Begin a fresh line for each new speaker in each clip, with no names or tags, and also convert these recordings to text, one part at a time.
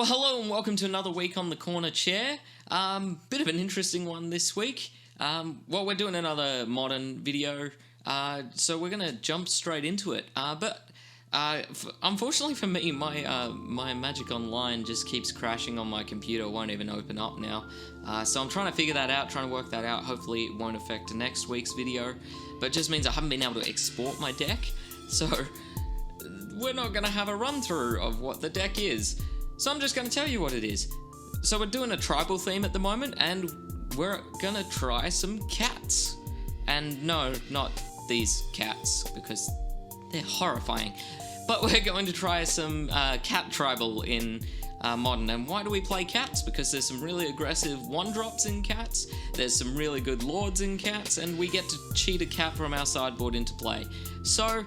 Well, hello and welcome to another week on the corner chair. Bit of an interesting one this week. Well, we're doing another modern video, so we're going to jump straight into it. Unfortunately for me, my Magic Online just keeps crashing on my computer. It won't even open up now. So I'm trying to figure that out, trying to work that out. Hopefully it won't affect next week's video, but it just means I haven't been able to export my deck. So we're not going to have a run through of what the deck is. So I'm just going to tell you what it is. So we're doing a tribal theme at the moment, and we're going to try some cats. And no, not these cats, because they're horrifying. But we're going to try some cat tribal in Modern. And why do we play cats? Because there's some really aggressive 1-drops in cats, there's some really good lords in cats, and we get to cheat a cat from our sideboard into play. So,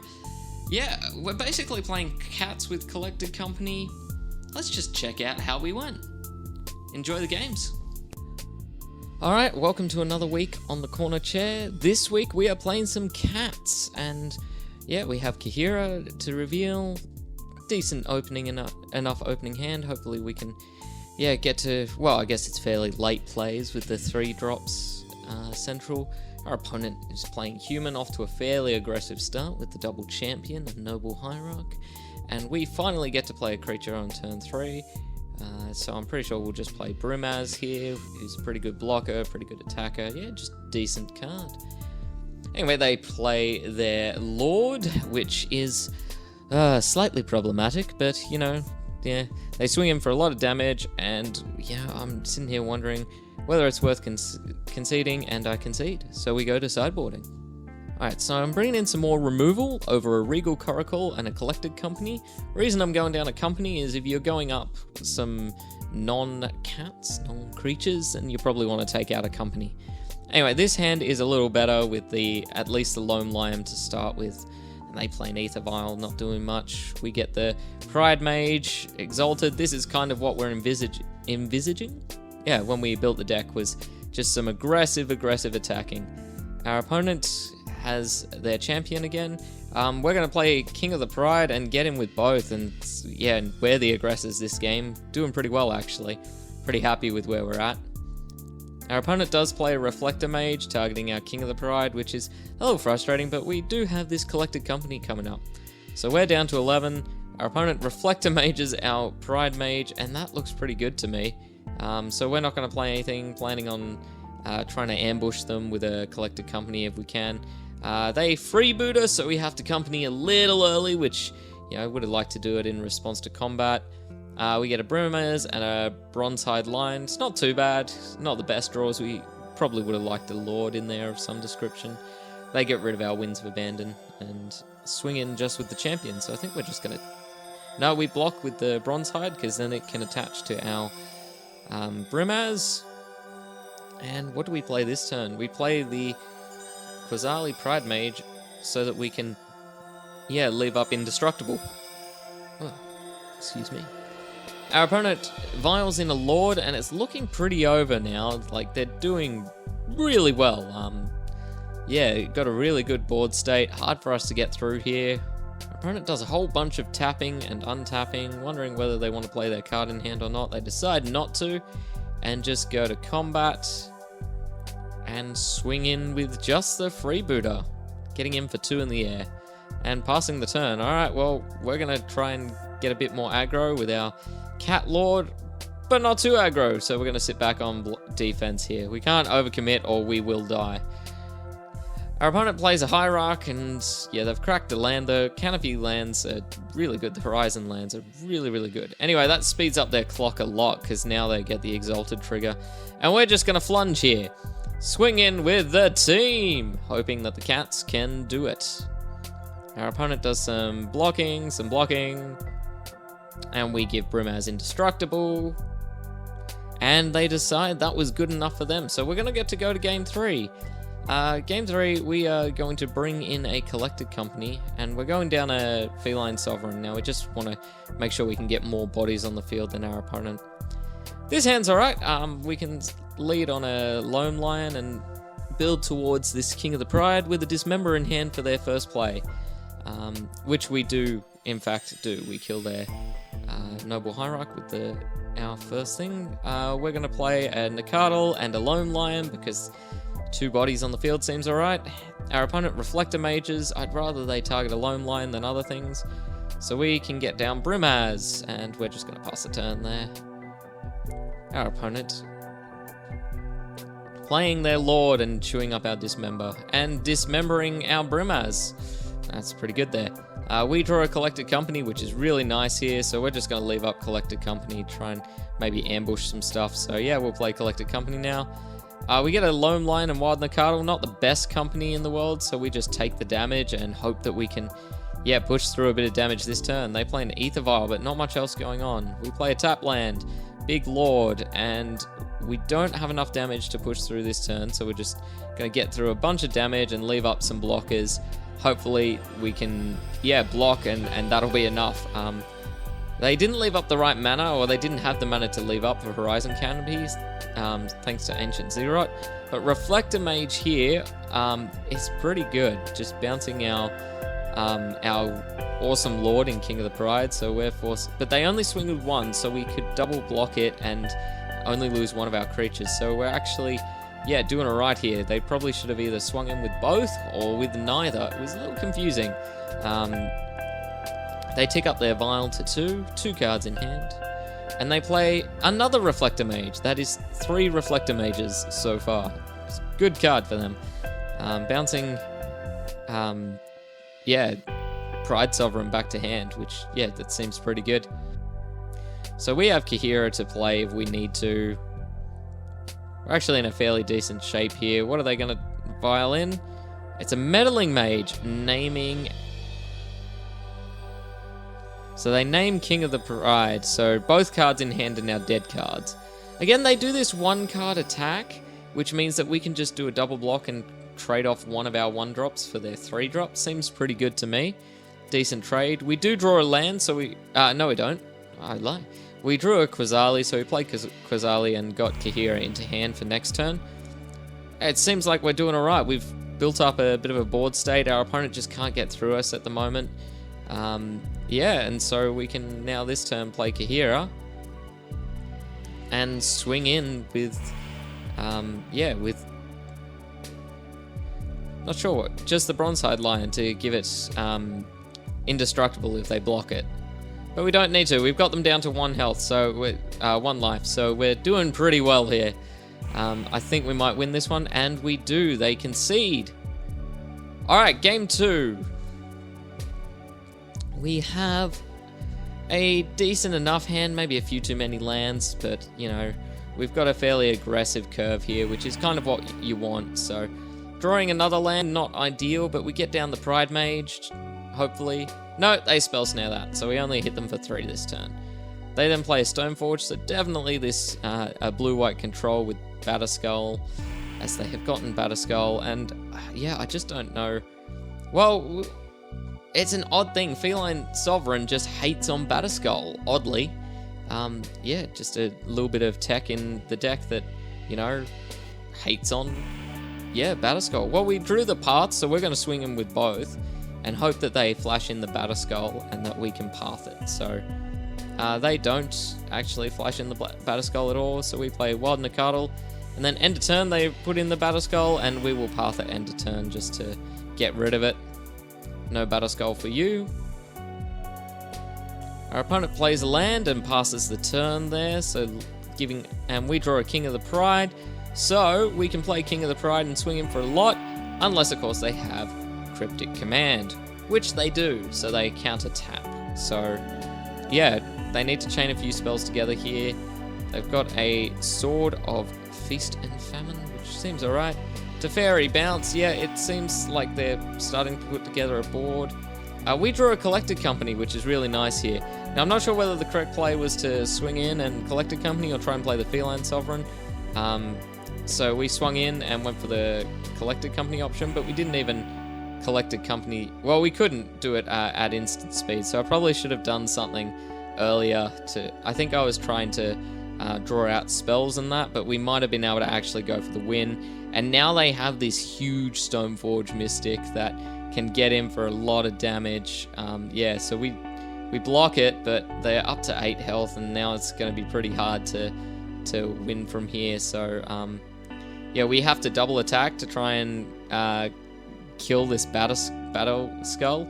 yeah, we're basically playing cats with Collected Company. Let's just check out how we went. Enjoy the games. Alright, welcome to another week on the corner chair. This week we are playing some cats, and yeah, we have Kahira to reveal. Decent opening, enough opening hand. Hopefully we can, get to, well, I guess it's fairly late plays with the 3-drops central. Our opponent is playing human off to a fairly aggressive start with the double champion and noble hierarch. And we finally get to play a creature on turn 3. So I'm pretty sure we'll just play Brumaz here, who's a pretty good blocker, pretty good attacker. Yeah, just decent card. Anyway, they play their Lord, which is slightly problematic, but, you know, yeah, they swing him for a lot of damage, and, yeah, I'm sitting here wondering whether it's worth conceding, and I concede. So we go to sideboarding. Alright, so I'm bringing in some more removal over a Regal Coracle and a Collected Company. The reason I'm going down a company is if you're going up some non-cats, non-creatures, then you probably want to take out a company. Anyway, this hand is a little better with at least the Loam Lion to start with. And they play an Aether Vial, not doing much. We get the Pride Mage, Exalted. This is kind of what we're envisaging? Yeah, when we built the deck, was just some aggressive attacking. Our opponent has their champion again. We're going to play King of the Pride and get him with both, and yeah, we're the aggressors this game. Doing pretty well, actually. Pretty happy with where we're at. Our opponent does play a Reflector Mage, targeting our King of the Pride, which is a little frustrating, but we do have this Collected Company coming up. So we're down to 11. Our opponent Reflector Mages our Pride Mage, and that looks pretty good to me. So we're not going to play anything, planning on trying to ambush them with a Collected Company if we can. They freeboot us, so we have to company a little early, which, you know, I would have liked to do it in response to combat. We get a Brumaz and a Bronze-Hide Lion. It's not too bad. Not the best draws. We probably would have liked a Lord in there of some description. They get rid of our Winds of Abandon and swing in just with the champion. So I think we're just going to... No, we block with the Bronze-Hide because then it can attach to our Brumaz. And what do we play this turn? We play the Quasali Pride Mage so that we can, leave up Indestructible. Oh, excuse me. Our opponent vials in a Lord, and it's looking pretty over now. Like, they're doing really well. Got a really good board state. Hard for us to get through here. Our opponent does a whole bunch of tapping and untapping, wondering whether they want to play their card in hand or not. They decide not to, and just go to combat and swing in with just the freebooter, getting him for 2 in the air and passing the turn. Alright, well, we're going to try and get a bit more aggro with our Cat Lord, but not too aggro, so we're going to sit back on defense here. We can't overcommit or we will die. Our opponent plays a Hierarch, and yeah, they've cracked the land. The Canopy lands are really good. The Horizon lands are really good. Anyway, that speeds up their clock a lot, because now they get the Exalted trigger. And we're just going to flunge here. Swing in with the team, hoping that the cats can do it. Our opponent does some blocking, and we give Brumaz Indestructible. And they decide that was good enough for them, so we're going to get to go to Game 3. Game 3, we are going to bring in a Collected Company, and we're going down a Feline Sovereign. Now, we just want to make sure we can get more bodies on the field than our opponent. This hand's alright. We can lead on a Loam Lion and build towards this King of the Pride with a Dismember in hand for their first play, which we do, in fact, do. We kill their Noble Hierarch with our first thing. We're going to play a Nicardle and a Lone Lion because 2 bodies on the field seems alright. Our opponent Reflector Mages. I'd rather they target a Lone Lion than other things. So we can get down Brimaz, and we're just going to pass the turn there. Our opponent playing their Lord and chewing up our Dismember, and dismembering our Brimaz. That's pretty good there. We draw a Collected Company, which is really nice here, so we're just going to leave up Collected Company, try and maybe ambush some stuff. So yeah, we'll play Collected Company now. We get a Lone Lion and Wild Nicardle, not the best company in the world, so we just take the damage and hope that we can, yeah, push through a bit of damage this turn. They play an Aether Vial, but not much else going on. We play a tap land, Big Lord, and we don't have enough damage to push through this turn, so we're just going to get through a bunch of damage and leave up some blockers. Hopefully we can, yeah, block, and that'll be enough. They didn't leave up the right mana, or they didn't have the mana to leave up for Horizon Canopies, thanks to Ancient Ziggurat. But Reflector Mage here is pretty good, just bouncing our awesome Lord in King of the Pride, so we're forced. But they only swing with 1, so we could double block it and only lose 1 of our creatures. So we're actually, yeah, doing alright here. They probably should have either swung in with both or with neither. It was a little confusing. They tick up their Vial to 2 cards in hand, and they play another Reflector Mage. That is 3 Reflector Mages so far. It's a good card for them. Bouncing, yeah, Pride Sovereign back to hand, which, yeah, that seems pretty good. So we have Kahira to play if we need to. We're actually in a fairly decent shape here. What are they going to Vial in? It's a Meddling Mage, naming... So they name King of the Pride, so both cards in hand are now dead cards. Again, they do this 1-card attack, which means that we can just do a double block and trade off 1 of our 1-drops for their 3-drops. Seems pretty good to me. Decent trade. We do draw a land, so we... no, we don't. I lie. We drew a Quasali, so we played Quasali and got Kahira into hand for next turn. It seems like we're doing alright. We've built up a bit of a board state. Our opponent just can't get through us at the moment. Yeah, and so we can now this turn play Kahira and swing in with, yeah, with, not sure what, just the Bronze-Hide Lion to give it indestructible if they block it. But we don't need to. We've got them down to 1 health, so we're 1 life, so we're doing pretty well here. I think we might win this one, and we do. They concede. All right, game 2. We have a decent enough hand, maybe a few too many lands, but, you know, we've got a fairly aggressive curve here, which is kind of what you want. So drawing another land, not ideal, but we get down the Pride Mage, hopefully. No, they spell snare that, so we only hit them for 3 this turn. They then play a Stoneforge, so definitely this a blue-white control with Batterskull, as they have gotten Batterskull, and yeah, I just don't know. Well, it's an odd thing. Feline Sovereign just hates on Batterskull, oddly. Yeah, just a little bit of tech in the deck that, you know, hates on, yeah, Batterskull. Well, we drew the paths, so we're going to swing them with both and hope that they flash in the Batterskull and that we can path it. So they don't actually flash in the Batterskull at all, so we play Wild Nicardle, and then end of turn they put in the Batterskull, and we will path it end of turn just to get rid of it. No Batterskull for you. Our opponent plays a land and passes the turn there, so and we draw a King of the Pride, so we can play King of the Pride and swing him for a lot, unless of course they have Cryptic Command, which they do, so they counter tap. So yeah, they need to chain a few spells together here. They've got a Sword of Feast and Famine, which seems alright. Teferi Bounce, yeah, it seems like they're starting to put together a board. We draw a Collected Company, which is really nice here. Now, I'm not sure whether the correct play was to swing in and Collected Company or try and play the Feline Sovereign. So we swung in and went for the Collected Company option, but we didn't even Collected Company. Well, we couldn't do it at instant speed, so I probably should have done something earlier to... I think I was trying to draw out spells and that, but we might have been able to actually go for the win. And now they have this huge Stoneforge Mystic that can get in for a lot of damage. Yeah, so we We block it, but they're up to 8 health, and now it's going to be pretty hard to win from here. So, yeah, we have to double attack to try and kill this Battle Skull.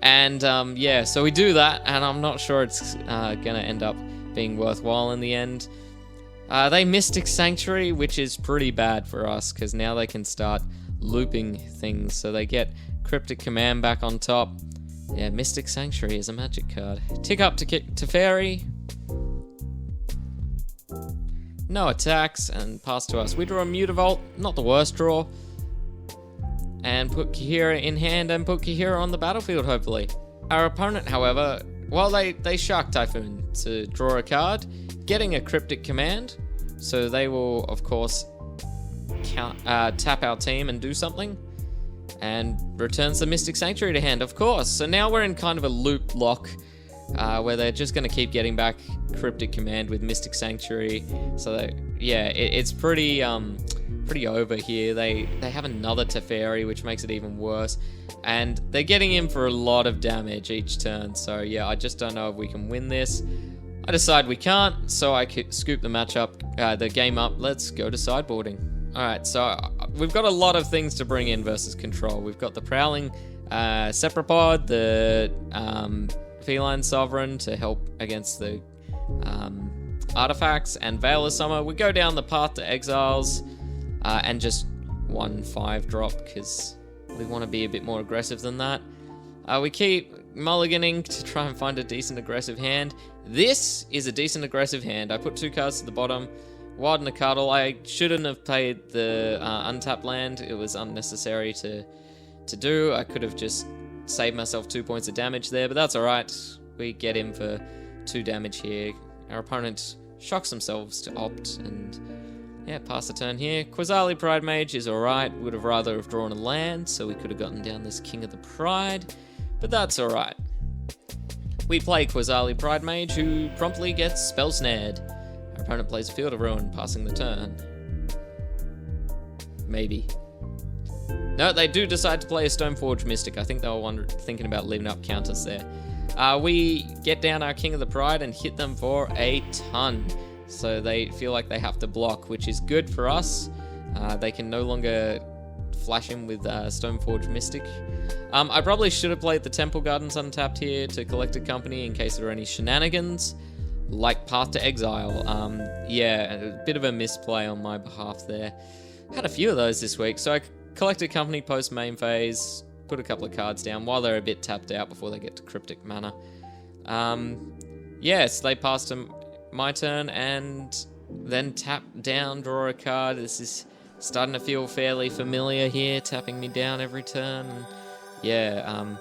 And, yeah, so we do that, and I'm not sure it's going to end up being worthwhile in the end. They Mystic Sanctuary, which is pretty bad for us, because now they can start looping things. So they get Cryptic Command back on top. Yeah, Mystic Sanctuary is a magic card. Tick up to Teferi. No attacks, and pass to us. We draw a Mutavault, not the worst draw. And put Kahira in hand and put Kahira on the battlefield, hopefully. Our opponent, however, well, they Shark Typhoon to draw a card, getting a Cryptic Command. So they will, of course, tap our team and do something. And returns the Mystic Sanctuary to hand, of course. So now we're in kind of a loop lock, where they're just going to keep getting back Cryptic Command with Mystic Sanctuary. So that, yeah, it's pretty over here. They have another Teferi, which makes it even worse, and they're getting in for a lot of damage each turn. So yeah, I just don't know if we can win this. I decide we can't, so I scoop the game up. Let's go to sideboarding. Alright, so we've got a lot of things to bring in versus control. We've got the Prowling Cephalopod, the Feline Sovereign to help against the artifacts, and Veil of Summer. We go down the path to Exiles and just 1/5 drop, because we want to be a bit more aggressive than that. We keep mulliganing to try and find a decent aggressive hand. This is a decent aggressive hand. I put 2 cards to the bottom. Wild Nacatl. I shouldn't have played the untapped land. It was unnecessary to do. I could have just saved myself 2 points of damage there, but that's alright. We get in for 2 damage here. Our opponent shocks themselves to opt, and yeah, pass the turn here. Quasali Pride Mage is alright. Would have rather have drawn a land, so we could have gotten down this King of the Pride, but that's alright. We play Quasali Pride Mage, who promptly gets spell snared. Our opponent plays Field of Ruin, passing the turn. Maybe. No, they do decide to play a Stoneforge Mystic. I think they were thinking about leaving up counters there. We get down our King of the Pride and hit them for a ton. So they feel like they have to block, which is good for us. They can no longer flash him with Stoneforge Mystic. I probably should have played the Temple Gardens untapped here to collect a company in case there are any shenanigans, like Path to Exile. Yeah, a bit of a misplay on my behalf there. Had a few of those this week, so I collected company post main phase, put a couple of cards down while they're a bit tapped out before they get to Cryptic Mana. Yes, they passed to my turn and then tap down, draw a card. This is starting to feel fairly familiar here, tapping me down every turn. And yeah,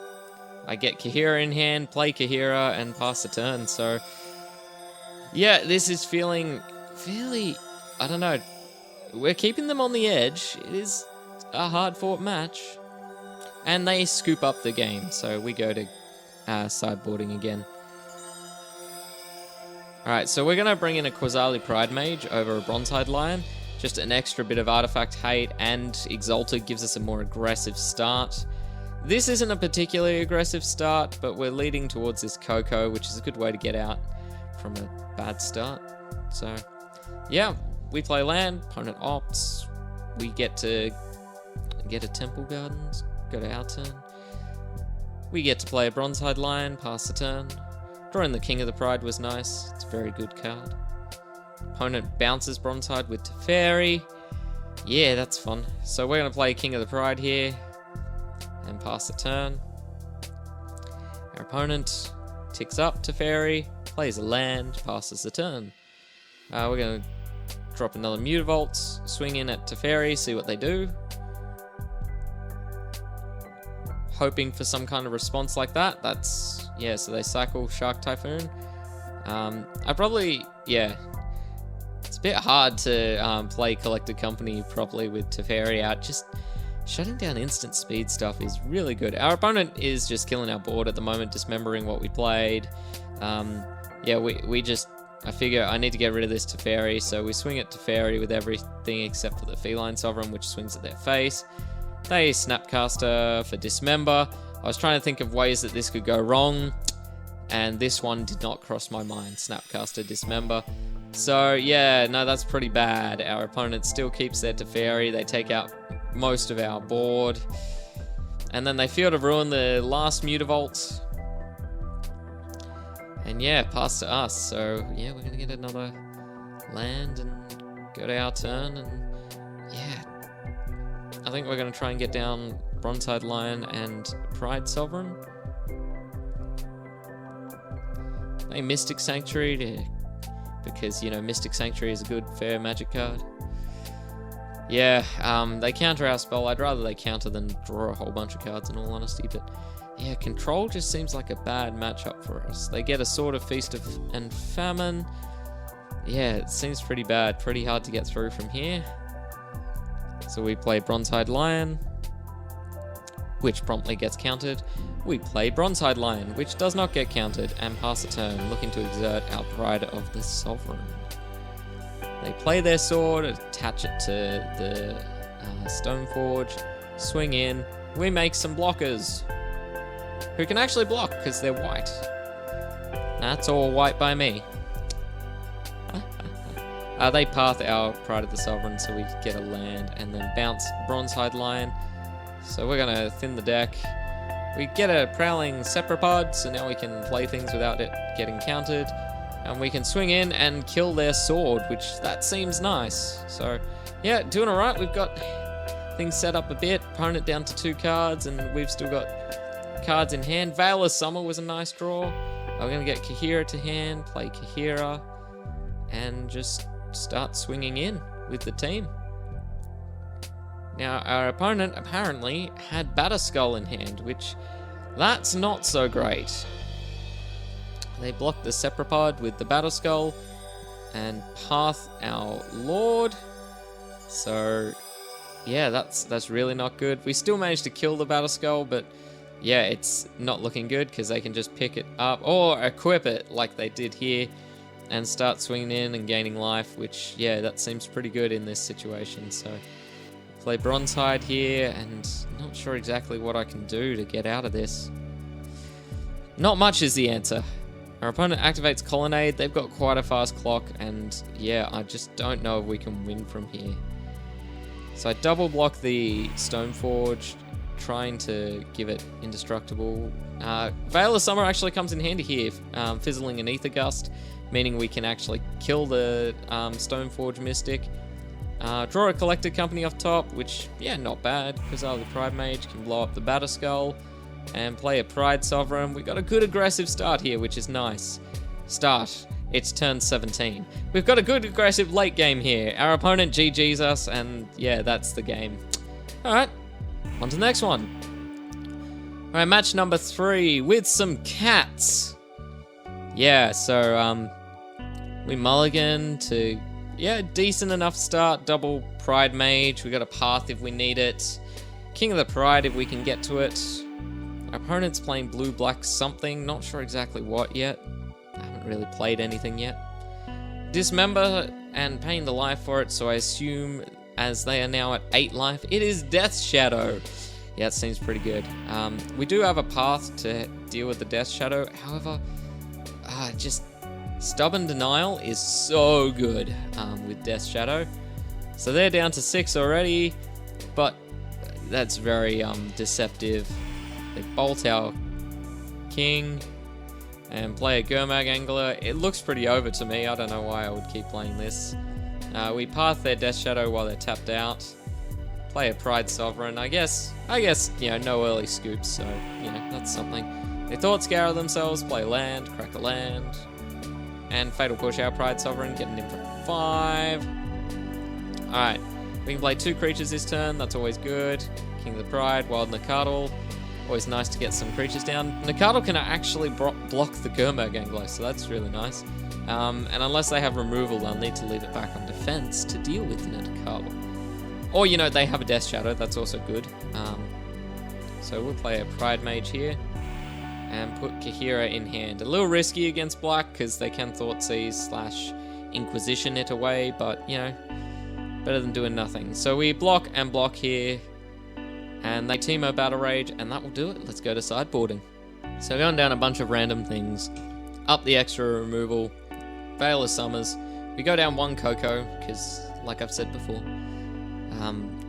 I get Kahira in hand, play Kahira, and pass the turn. So yeah, this is feeling fairly, I don't know, we're keeping them on the edge. It is a hard-fought match. And they scoop up the game, so we go to sideboarding again. Alright, so we're going to bring in a Quasali Pride Mage over a Bronze-Hide Lion. Just an extra bit of artifact hate, and Exalted gives us a more aggressive start. This isn't a particularly aggressive start, but we're leading towards this Coco, which is a good way to get out from a bad start. So, yeah, we play land, opponent opts, we get to get a Temple Gardens, go to our turn. We get to play a Bronze-Hide Lion, pass the turn. Drawing the King of the Pride was nice, it's a very good card. Opponent bounces Bronze-Hide with Teferi. Yeah, that's fun. So we're going to play King of the Pride here and pass the turn. Our opponent ticks up Teferi, plays a land, passes the turn. We're going to drop another Mutavault, swing in at Teferi, see what they do. Hoping for some kind of response like that. That's, yeah, so they cycle Shark Typhoon. I probably, yeah, it's a bit hard to play Collected Company properly with Teferi out. Just shutting down instant speed stuff is really good. Our opponent is just killing our board at the moment, dismembering what we played. Yeah, we just, I figure I need to get rid of this Teferi, so we swing at Teferi with everything except for the Feline Sovereign, which swings at their face. They Snapcaster for Dismember. I was trying to think of ways that this could go wrong, and this one did not cross my mind. Snapcaster Dismember. So yeah, no, that's pretty bad. Our opponent still keeps their Teferi. They take out most of our board. And then they Field of Ruin the last Mutavault. And yeah, pass to us. So yeah, we're gonna get another land and go to our turn. And yeah, I think we're gonna try and get down Bronze-Eyed Lion and Pride Sovereign. Play Mystic Sanctuary because, you know, Mystic Sanctuary is a good, fair Magic card. Yeah, they counter our spell. I'd rather they counter than draw a whole bunch of cards, in all honesty. But yeah, Control just seems like a bad matchup for us. They get a Sword of Feast and Famine. Yeah, it seems pretty bad. Pretty hard to get through from here. So we play Bronze-Eyed Lion, which promptly gets countered. We play Bronze-Eyed Lion, which does not get countered, and pass a turn, looking to exert our Pride of the Sovereign. They play their sword, attach it to the Stoneforge, swing in. We make some blockers, who can actually block because they're white. That's all white by me. They path our Pride of the Sovereign, so we get a land, and then bounce Bronze-Eyed Lion. So we're gonna thin the deck. We get a Prowling Sepropod, so now we can play things without it getting countered. And we can swing in and kill their sword, which that seems nice. So yeah, doing alright. We've got things set up a bit. Opponent down to 2 cards, and we've still got cards in hand. Veil of Summer was a nice draw. We're gonna get Kahira to hand, play Kahira, and just start swinging in with the team. Now, our opponent apparently had Batterskull in hand, which that's not so great. They block the Sepropod with the Batterskull and path our Lord. So yeah, that's really not good. We still managed to kill the Batterskull, but yeah, it's not looking good because they can just pick it up or equip it like they did here and start swinging in and gaining life, which yeah, that seems pretty good in this situation. So play Bronze-Hide here, and not sure exactly what I can do to get out of this. Not much is the answer. Our opponent activates Colonnade. They've got quite a fast clock, and yeah, I just don't know if we can win from here. So I double block the Stoneforge, trying to give it indestructible. Veil of Summer actually comes in handy here, fizzling an Ether Gust, meaning we can actually kill the Stoneforge Mystic. Draw a Collected Company off top, which, yeah, not bad, because the Pride Mage can blow up the Batterskull, and play a Pride Sovereign. We got a good aggressive start here, which is nice. Start. It's turn 17. We've got a good aggressive late game here. Our opponent GG's us, and yeah, that's the game. Alright, on to the next one. Alright, match number 3 with some cats. Yeah, so, we mulligan to, yeah, decent enough start. Double Pride Mage. We got a path if we need it. King of the Pride if we can get to it. Our opponent's playing blue-black something. Not sure exactly what yet. I haven't really played anything yet. Dismember and paying the life for it, so I assume as they are now at 8 life, it is Death Shadow. Yeah, it seems pretty good. We do have a path to deal with the Death Shadow. However, just Stubborn Denial is so good with Death Shadow. So they're down to 6 already, but that's very deceptive. They bolt our king and play a Gurmag Angler. It looks pretty over to me. I don't know why I would keep playing this. We path their Death Shadow while they're tapped out. Play a Pride Sovereign. I guess, you know, no early scoops, so, you know, that's something. They Thought Scour themselves, play land, crack a land. And Fatal Push our Pride Sovereign, getting in for 5. Alright, we can play 2 creatures this turn, that's always good. King of the Pride, Wild Nakadal. Always nice to get some creatures down. Nakadal can actually block the Gurmag Angler, so that's really nice. And unless they have removal, they'll need to leave it back on defense to deal with Nakadal. Or, you know, they have a Death Shadow, that's also good. So we'll play a Pride Mage here. And put Kahira in hand. A little risky against black, because they can Thoughtseize / Inquisition it away, but, you know, better than doing nothing. So we block and block here. And they Teemo Battle Rage, and that will do it. Let's go to sideboarding. So going down a bunch of random things. Up the extra removal. Veil of Summers. We go down one Coco, because, like I've said before,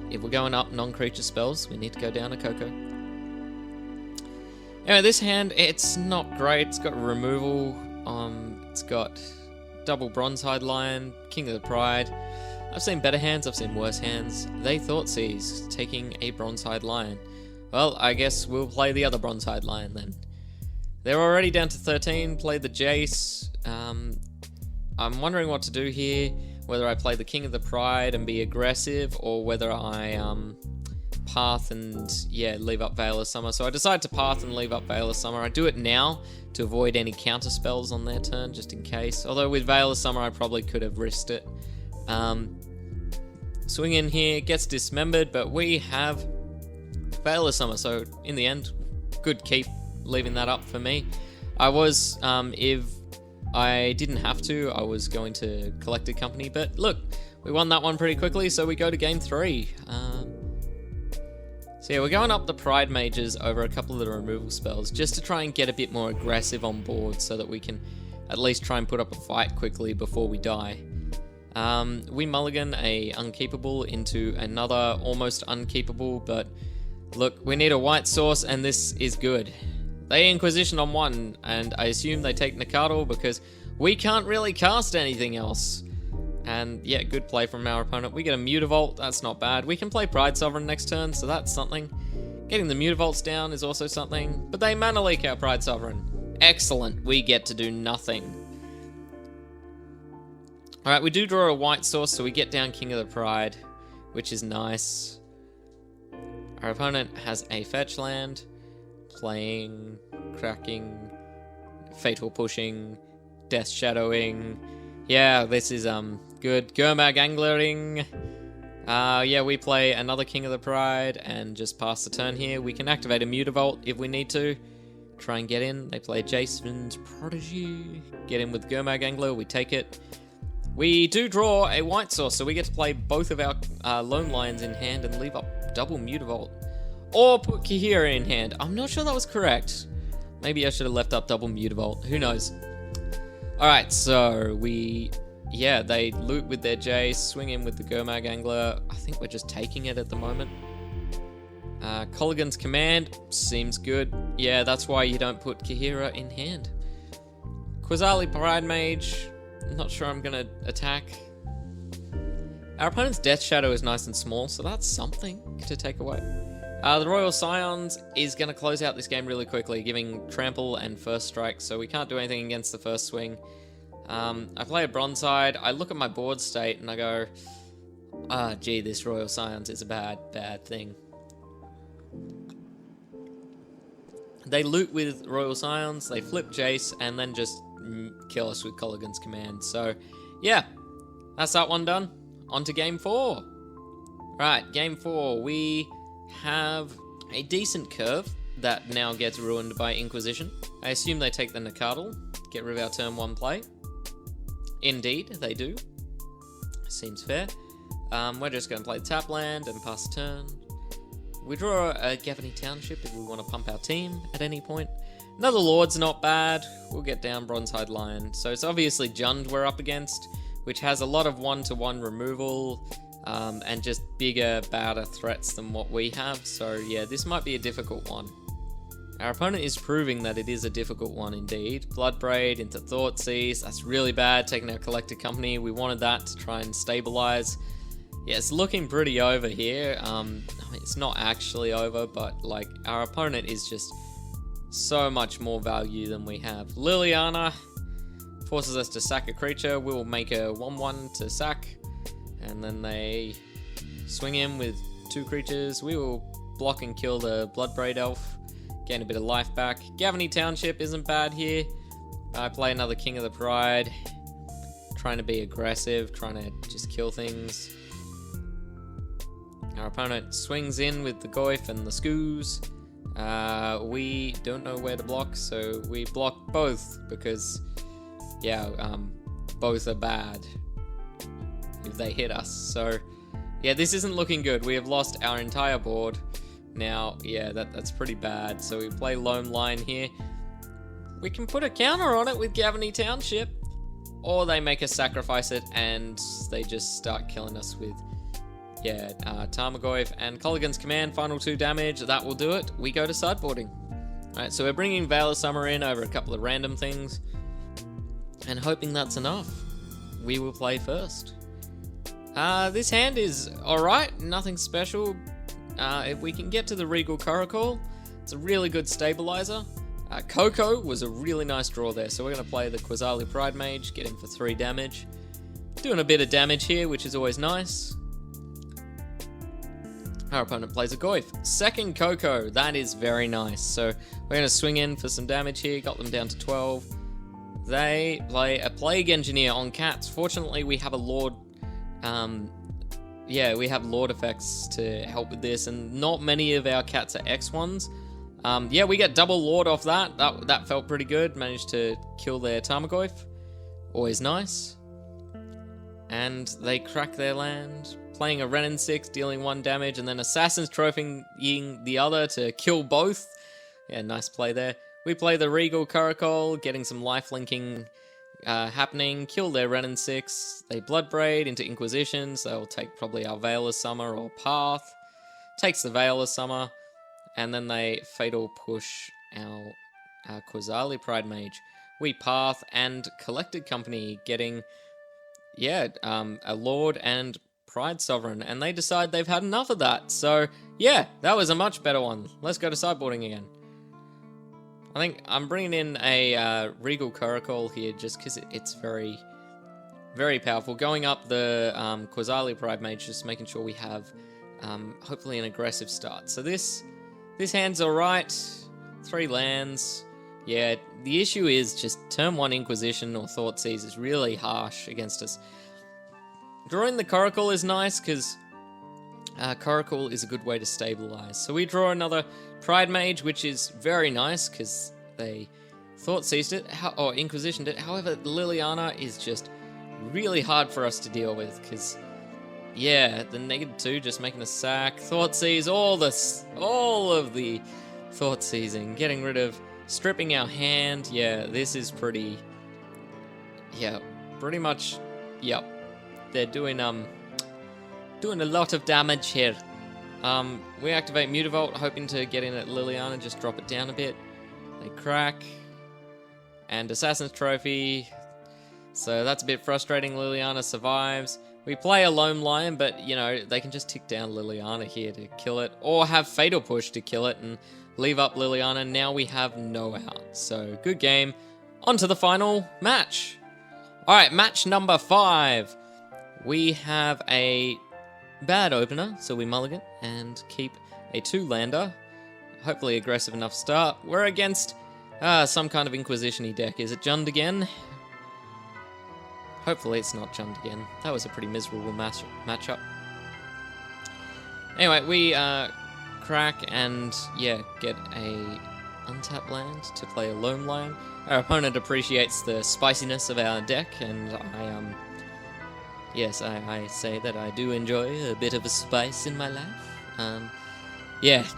if we're going up non-creature spells, we need to go down a Coco. Anyway, this hand, it's not great. It's got removal. It's got double Bronze-Hide Lion, King of the Pride. I've seen better hands, I've seen worse hands. They Thoughtseize, taking a Bronze-Hide Lion. Well, I guess we'll play the other Bronze-Hide Lion then. They're already down to 13, play the Jace. I'm wondering what to do here, whether I play the King of the Pride and be aggressive, or whether I path and, yeah, leave up Veil of Summer. So I decide to path and leave up Veil of Summer. I do it now to avoid any counter spells on their turn, just in case. Although with Veil of Summer, I probably could have risked it. Swing in here, gets dismembered, but we have Veil of Summer. So in the end, good keep leaving that up for me. I was, if I didn't have to, I was going to Collected Company, but look, we won that one pretty quickly, so we go to game 3. So yeah, we're going up the Pride Mages over a couple of the removal spells, just to try and get a bit more aggressive on board, so that we can at least try and put up a fight quickly before we die. We mulligan a unkeepable into another almost unkeepable, but look, we need a white source, and this is good. They Inquisition on 1, and I assume they take Nacatl because we can't really cast anything else. And yeah, good play from our opponent. We get a Mutavault, that's not bad. We can play Pride Sovereign next turn, so that's something. Getting the Mutavaults down is also something, but they Mana Leak our Pride Sovereign. Excellent, we get to do nothing. Alright, we do draw a white source, so we get down King of the Pride, which is nice. Our opponent has a fetch land, playing, cracking, fatal pushing, death shadowing. Yeah, this is good. Gurmag Anglering. Yeah, we play another King of the Pride and just pass the turn here. We can activate a Mutavault if we need to. Try and get in. They play Jason's Prodigy. Get in with Gurmag Angler. We take it. We do draw a white source, so we get to play both of our Lone Lions in hand and leave up double Mutavault. Or put Kahira in hand. I'm not sure that was correct. Maybe I should have left up double Mutavault. Who knows? Alright, so we... Yeah, they loot with their Jace, swing in with the Gurmag Angler. I think we're just taking it at the moment. Colligan's Command seems good. Yeah, that's why you don't put Kahira in hand. Quasali Pride Mage. Not sure I'm going to attack. Our opponent's Death Shadow is nice and small, so that's something to take away. The Royal Scions is going to close out this game really quickly, giving Trample and First Strike, so we can't do anything against the first swing. I play a Bronze-Hide, I look at my board state, and I go, gee, this Royal Scions is a bad thing. They loot with Royal Scions, they flip Jace, and then just kill us with Colligan's Command. So, yeah, that's that one done. On to game 4. Right, game 4, we have a decent curve that now gets ruined by Inquisition. I assume they take the Nacatl, get rid of our turn 1 play. Indeed, they do. Seems fair. We're just going to play tap land and pass the turn. We draw a Gavany Township if we want to pump our team at any point. Another Lord's not bad. We'll get down Bronze-Hide Lion. So it's obviously Jund we're up against, which has a lot of one-to-one removal and just bigger, badder threats than what we have. So yeah, this might be a difficult one. Our opponent is proving that it is a difficult one indeed. Bloodbraid into Thoughtseize. That's really bad, taking our Collected Company. We wanted that to try and stabilize. Yeah, it's looking pretty over here. I mean, it's not actually over, but like our opponent is just so much more value than we have. Liliana forces us to sack a creature. We'll make a 1/1 to sack, and then they swing in with 2 creatures. We will block and kill the Bloodbraid Elf, gain a bit of life back. Gavany Township isn't bad here. I play another King of the Pride, trying to be aggressive, trying to just kill things. Our opponent swings in with the Goyf and the Skoos. We don't know where to block, so we block both because, yeah, both are bad if they hit us. So, yeah, this isn't looking good. We have lost our entire board. Now, yeah, that's pretty bad. So we play Loam Line here. We can put a counter on it with Gavany Township. Or they make us sacrifice it and they just start killing us with, yeah, Tarmogoyf and Colligan's Command, final 2 damage. That will do it. We go to sideboarding. Alright, so we're bringing Veil of Summer in over a couple of random things. And hoping that's enough. We will play first. This hand is alright, nothing special. If we can get to the Regal Coracle, it's a really good stabilizer. Coco was a really nice draw there, so we're going to play the Quasali Pride Mage, get him for 3 damage. Doing a bit of damage here, which is always nice. Our opponent plays a Goyf. Second Coco, that is very nice. So we're going to swing in for some damage here, got them down to 12. They play a Plague Engineer on cats. Fortunately, we have a Lord... we have Lord effects to help with this, and not many of our cats are X1s. We get double Lord off that. That felt pretty good. Managed to kill their Tarmogoyf. Always nice. And they crack their land. Playing a Renin 6, dealing 1 damage, and then Assassin's Trophying the other to kill both. Yeah, nice play there. We play the Regal Coracle, getting some life linking happening. Kill their Renin 6. They Bloodbraid into Inquisitions. They'll take probably our Veil of Summer or Path. Takes the Veil of Summer. And then they Fatal Push our Quasali Pride Mage. We Path and Collected Company, getting, a Lord and Pride Sovereign. And they decide they've had enough of that. So, yeah, that was a much better one. Let's go to sideboarding again. I think I'm bringing in a Regal Coracle here just because it's very, very powerful. Going up the Quasali Pride Mage, just making sure we have hopefully an aggressive start. So this hand's alright. 3 lands. Yeah, the issue is just turn 1 Inquisition or Thoughtseize is really harsh against us. Drawing the Coracle is nice because Coracle is a good way to stabilize. So we draw another Pride Mage, which is very nice because they Thoughtseized it, or Inquisitioned it. However, Liliana is just really hard for us to deal with because, yeah, the -2 just making us sack. Thoughtseize, all of the Thoughtseizing, getting rid of, stripping our hand. Yeah, this is pretty, pretty much, they're doing a lot of damage here. We activate Mutavault, hoping to get in at Liliana, just drop it down a bit. They crack. And Assassin's Trophy. So that's a bit frustrating. Liliana survives. We play a Loam Lion, but, they can just tick down Liliana here to kill it. Or have Fatal Push to kill it and leave up Liliana. Now we have no out. So, good game. On to the final match. Alright, match number 5. We have a bad opener, so we mulligan and keep a 2-lander. Hopefully aggressive enough start. We're against some kind of Inquisition-y deck. Is it Jund again? Hopefully it's not Jund again. That was a pretty miserable matchup. Anyway, we crack and, get a untapped land to play a Loam Lion. Our opponent appreciates the spiciness of our deck, and I say that I do enjoy a bit of a spice in my life.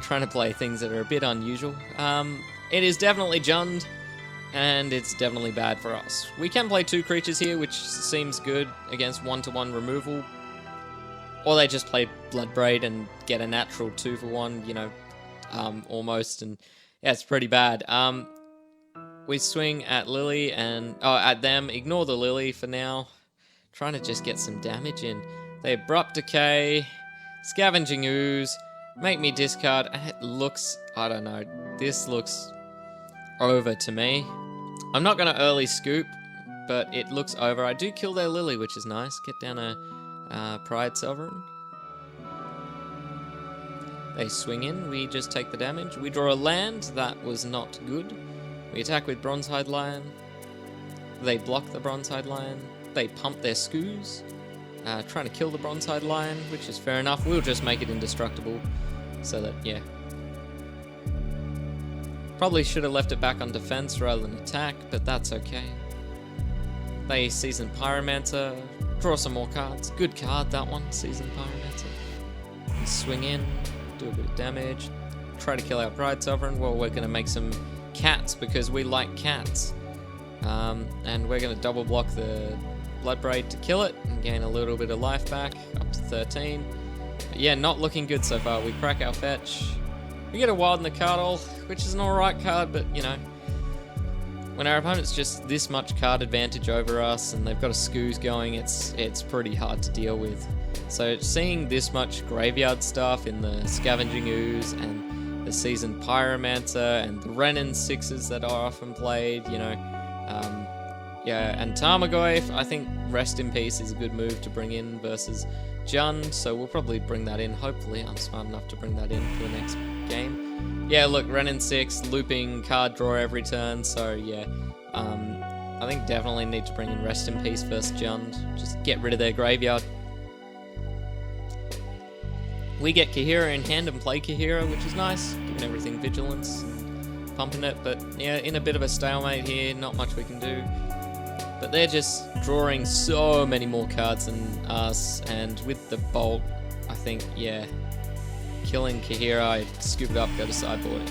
Trying to play things that are a bit unusual. It is definitely Jund, and it's definitely bad for us. We can play 2 creatures here, which seems good against 1-to-1 removal. Or they just play Bloodbraid and get a natural 2-for-1, almost, and yeah, it's pretty bad. We swing at Lily and, at them, ignore the Lily for now. Trying to just get some damage in. They Abrupt Decay, Scavenging Ooze, make me discard. It looks, I don't know, this looks over to me. I'm not going to early scoop, but it looks over. I do kill their Lily, which is nice. Get down a Pride Sovereign. They swing in, we just take the damage. We draw a land, that was not good. We attack with Bronzehide Lion. They block the Bronzehide Lion. They pump their Skoos, trying to kill the Bronzehide Lion, which is fair enough. We'll just make it indestructible, so that, Probably should have left it back on defense rather than attack, but that's okay. They Seasoned Pyromancer, draw some more cards. Good card, that one, Seasoned Pyromancer. Swing in, do a bit of damage. try to kill our Pride Sovereign. Well, we're going to make some cats because we like cats. And we're going to double block the Bloodbraid to kill it and gain a little bit of life back, up to 13. But yeah, not looking good so far. We crack our fetch. We get a Wild Nacatl, which is an alright card, but you know, when our opponent's just this much card advantage over us and they've got a Skoos going, it's pretty hard to deal with. So seeing this much graveyard stuff in the Scavenging Ooze and the Seasoned Pyromancer and the Renin 6s that are often played, you know, yeah, and Tarmogoyf, I think Rest in Peace is a good move to bring in versus Jund, so we'll probably bring that in. Hopefully, I'm smart enough to bring that in for the next game. Yeah, look, Renin 6, looping card draw every turn, so yeah. I think definitely need to bring in Rest in Peace versus Jund. Just get rid of their graveyard. We get Kahira in hand and play Kahira, which is nice, giving everything Vigilance and pumping it, but yeah, in a bit of a stalemate here, not much we can do. But they're just drawing so many more cards than us, and with the Bolt, I think, yeah, killing Kahira, I scoop it up, go to sideboard.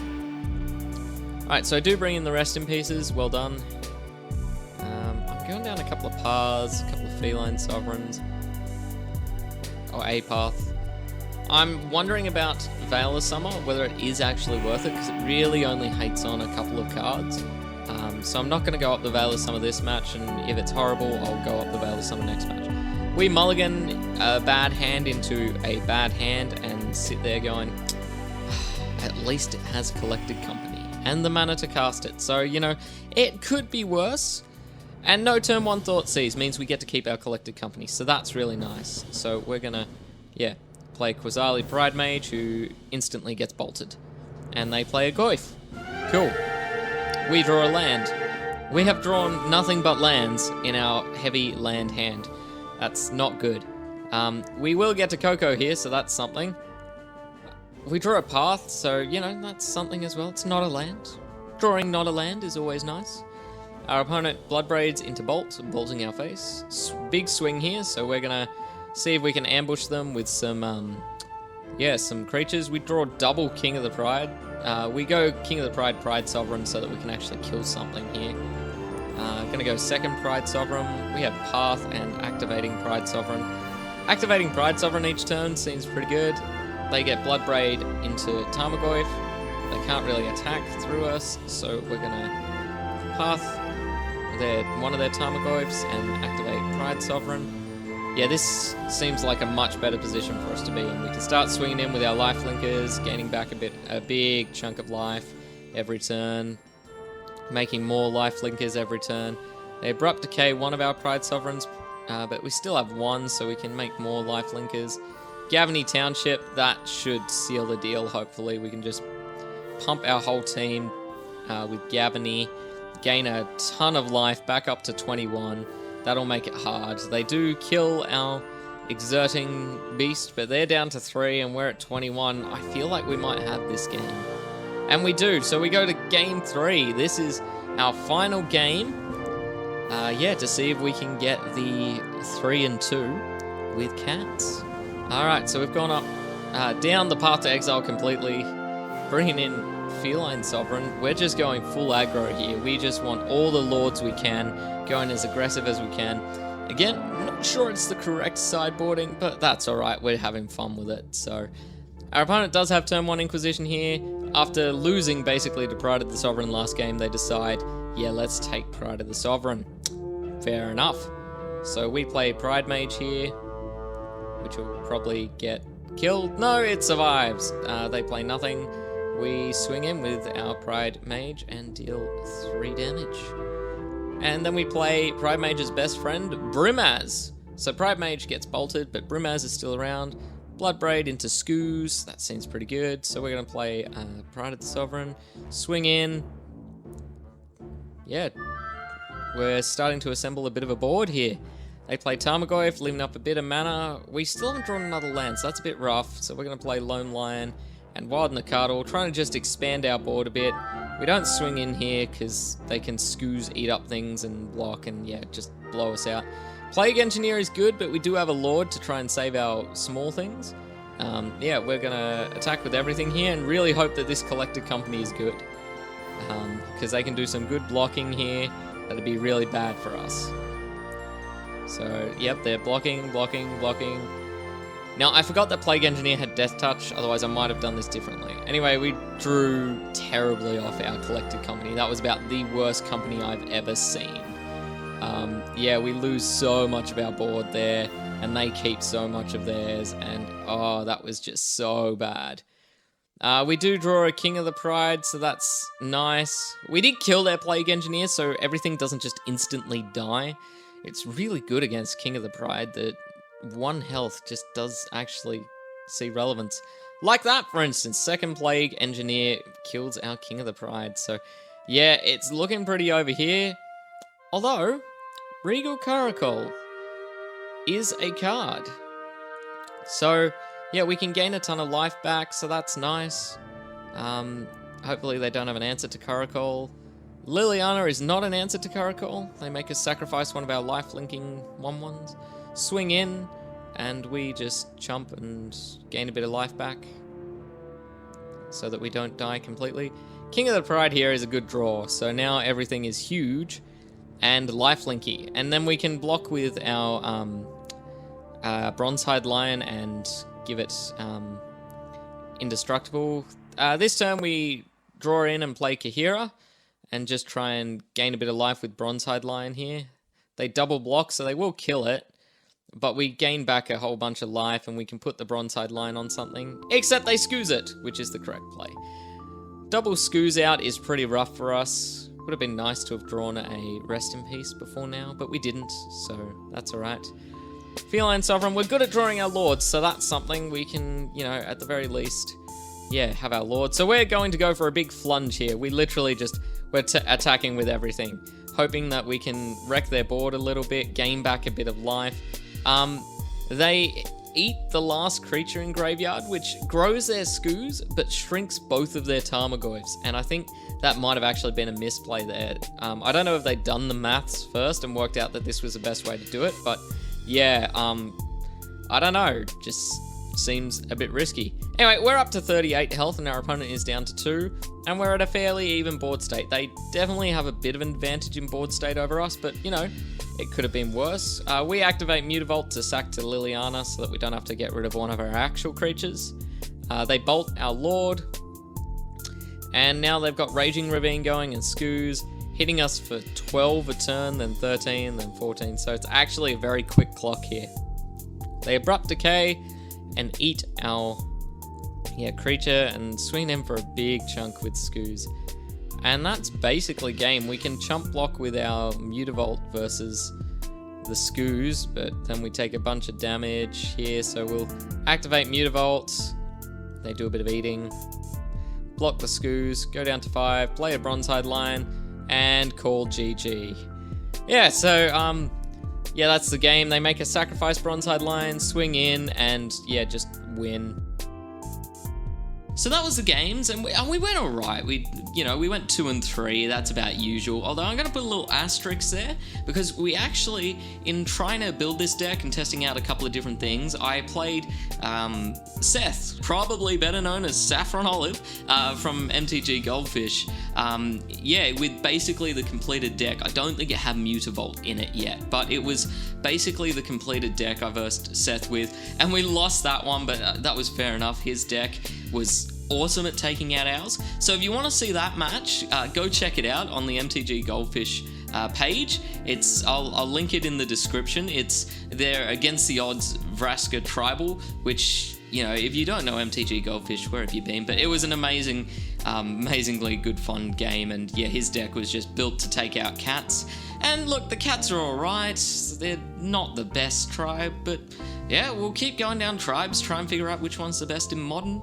Alright, so I do bring in the Rest in Pieces, well done. I'm going down a couple of Paths, a couple of Feline Sovereigns, or a Path. I'm wondering about Veil of Summer, whether it is actually worth it, because it really only hates on a couple of cards. So I'm not going to go up the Veil of Summer this match, and if it's horrible, I'll go up the Veil of Summer next match. We mulligan a bad hand into a bad hand and sit there going, at least it has Collected Company and the mana to cast it. So, you know, it could be worse. And no turn 1 Thoughtseize means we get to keep our Collected Company, so that's really nice. So we're going to, yeah, play Quasali Pridemage, who instantly gets bolted. And they play a Goyf. Cool. We draw a land. We have drawn nothing but lands in our heavy land hand. That's not good. We will get to Coco here, so that's something. We draw a Path, so, you know, that's something as well. It's not a land. Drawing not a land is always nice. Our opponent Bloodbraids into Bolt, bolting our face. Big swing here, so we're going to see if we can ambush them with some, yeah, some creatures. We draw double King of the Pride. We go King of the Pride, Pride Sovereign, so that we can actually kill something here. Gonna go second Pride Sovereign. We have Path and activating Pride Sovereign. Activating Pride Sovereign each turn seems pretty good. They get Bloodbraid into Tarmogoyf. They can't really attack through us, so we're gonna Path one of their Tarmogoyfs and activate Pride Sovereign. Yeah, this seems like a much better position for us to be in. We can start swinging in with our life linkers, gaining back a big chunk of life every turn, making more life linkers every turn. They abrupt decay one of our Pride Sovereigns, but we still have one, so we can make more life linkers. Gavany Township, that should seal the deal, hopefully. We can just pump our whole team with Gavany, gain a ton of life, back up to 21. That'll make it hard. They do kill our Exerting Beast, but they're down to 3 and we're at 21. I feel like we might have this game. And we do, so we go to game 3. This is our final game. Yeah, to see if we can get the 3 and 2 with cats. Alright, so we've gone up, down the path to exile completely, bringing in Feline Sovereign. We're just going full aggro here. We just want all the lords we can, going as aggressive as we can. Again, I'm not sure it's the correct sideboarding, but that's alright. We're having fun with it. So, our opponent does have turn 1 Inquisition here. After losing basically to Pride of the Sovereign last game, they decide, yeah, let's take Pride of the Sovereign. Fair enough. So we play Pridemage here, which will probably get killed. No, it survives. They play nothing. We swing in with our Pridemage and deal 3 damage. And then we play Pridemage's best friend, Brimaz. So Pridemage gets bolted, but Brimaz is still around. Bloodbraid into Skoos, that seems pretty good. So we're going to play Pride of the Sovereign, swing in. Yeah, we're starting to assemble a bit of a board here. They play Tarmogoyf, leaving up a bit of mana. We still haven't drawn another land, so that's a bit rough. So we're going to play Lone Lion and Wild Nacatl, trying to just expand our board a bit. We don't swing in here because they can Skoos, eat up things and block and, yeah, just blow us out. Plague Engineer is good, but we do have a Lord to try and save our small things. yeah, we're gonna attack with everything here and really hope that this collected company is good. Because they can do some good blocking here. That'd be really bad for us. So, yep, they're blocking. Now, I forgot that Plague Engineer had Death Touch, otherwise I might have done this differently. Anyway, we drew terribly off our collected company. That was about the worst company I've ever seen. Yeah, we lose so much of our board there, and they keep so much of theirs, and oh, that was just so bad. We do draw a King of the Pride, so that's nice. We did kill their Plague Engineer, so everything doesn't just instantly die. It's really good against King of the Pride that 1 health just does actually see relevance. Like that, for instance, second Plague Engineer kills our King of the Pride. So, yeah, it's looking pretty over here. Although, Regal Caracol is a card. So, yeah, we can gain a ton of life back, so that's nice. Hopefully they don't have an answer to Caracol. Liliana is not an answer to Caracol. They make us sacrifice one of our life-linking 1/1s. Swing in, and we just chump and gain a bit of life back so that we don't die completely. King of the Pride here is a good draw, so now everything is huge and lifelinky. And then we can block with our Bronze-Hide Lion and give it indestructible. This turn we draw in and play Kahira and just try and gain a bit of life with Bronze-Hide Lion here. They double block, so they will kill it. But we gain back a whole bunch of life and we can put the Bronze-Hide Lion on something. Except they scoos it, which is the correct play. Double scoos out is pretty rough for us. Would have been nice to have drawn a Rest in Peace before now, but we didn't, so that's alright. Feline Sovereign, we're good at drawing our lords, so that's something we can, you know, at the very least, yeah, have our lord. So we're going to go for a big flunge here. We literally just, we're attacking with everything. Hoping that we can wreck their board a little bit, gain back a bit of life. They eat the last creature in graveyard, which grows their scoos, but shrinks both of their Tarmogoyfs. And I think that might have actually been a misplay there. I don't know if they'd done the maths first and worked out that this was the best way to do it, but yeah, I don't know, just seems a bit risky. Anyway, we're up to 38 health and our opponent is down to 2, and we're at a fairly even board state. They definitely have a bit of an advantage in board state over us, but, you know, it could have been worse. We activate Mutavault to sack to Liliana so that we don't have to get rid of one of our actual creatures. They bolt our Lord, and now they've got Raging Ravine going and Scoos, hitting us for 12 a turn, then 13, then 14, so it's actually a very quick clock here. They Abrupt Decay and eat our creature and swing them for a big chunk with Scoos. And that's basically game. We can chump block with our Mutavault versus the Scoos, but then we take a bunch of damage here, so we'll activate Mutavault. They do a bit of eating. Block the Scoos, go down to 5, play a Bronze-Hide Lion, and call GG. Yeah, so, yeah, that's the game. They make a sacrifice Bronze-Hide Lion, swing in, and, yeah, just win. So that was the games, and we went alright. We went 2 and 3, that's about usual. Although I'm going to put a little asterisk there, because we actually, in trying to build this deck and testing out a couple of different things, I played Seth, probably better known as Saffronolive, from MTG Goldfish. Yeah, with basically the completed deck. I don't think it had Mutavault in it yet, but it was basically the completed deck I versed Seth with, and we lost that one, but that was fair enough. His deck was awesome at taking out ours. So if you want to see that match, go check it out on the MTG Goldfish page. I'll link it in the description. It's there against the odds Vraska Tribal, which, you know, if you don't know MTG Goldfish, where have you been? But it was an amazingly good fun game, and yeah, his deck was just built to take out cats. And look, the cats are alright. They're not the best tribe, but yeah, we'll keep going down tribes, try and figure out which one's the best in Modern.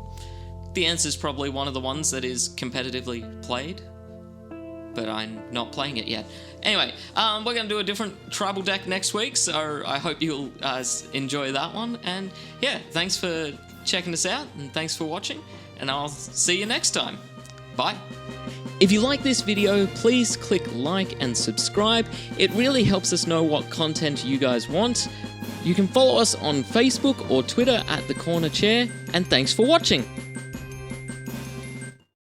The answer is probably one of the ones that is competitively played, but I'm not playing it yet. Anyway, we're going to do a different tribal deck next week, so I hope you'll enjoy that one. And yeah, thanks for checking us out, and thanks for watching, and I'll see you next time. Bye. If you like this video, please click like and subscribe. It really helps us know what content you guys want. You can follow us on Facebook or Twitter at TheCornerChair, and thanks for watching.